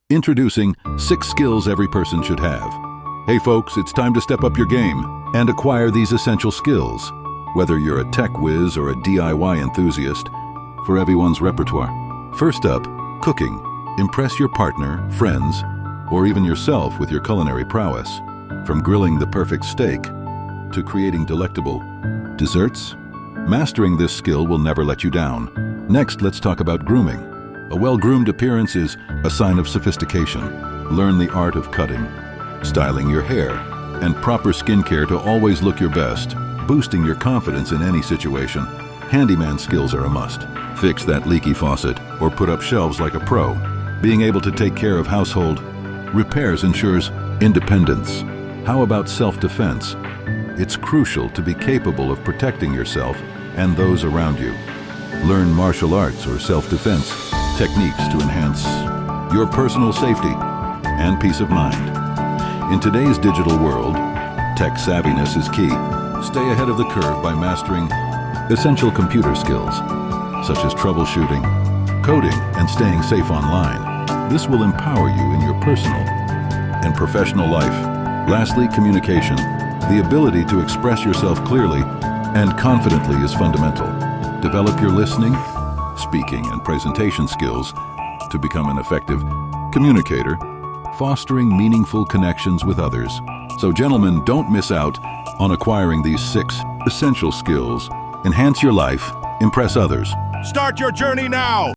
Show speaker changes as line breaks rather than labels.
Introducing 6 skills every person should have. Hey folks, it's time to step up your game and acquire these essential skills. Whether you're a tech whiz or a DIY enthusiast, for everyone's repertoire. First up, cooking. Impress your partner, friends, or even yourself with your culinary prowess. From grilling the perfect steak to creating delectable desserts, mastering this skill will never let you down. Next, let's talk about grooming. A well-groomed appearance is a sign of sophistication. Learn the art of cutting, styling your hair, and proper skincare to always look your best, boosting your confidence in any situation. Handyman skills are a must. Fix that leaky faucet or put up shelves like a pro. Being able to take care of household repairs ensures independence. How about self-defense? It's crucial to be capable of protecting yourself and those around you. Learn martial arts or self-defense techniques to enhance your personal safety and peace of mind. In today's digital world, tech savviness is key. Stay ahead of the curve by mastering essential computer skills, such as troubleshooting, coding, and staying safe online. This will empower you in your personal and professional life. Lastly, communication. The ability to express yourself clearly and confidently is fundamental. Develop your listening, speaking, and presentation skills to become an effective communicator, fostering meaningful connections with others. So gentlemen, don't miss out on acquiring these 6 essential skills. Enhance your life, impress others.
Start your journey now!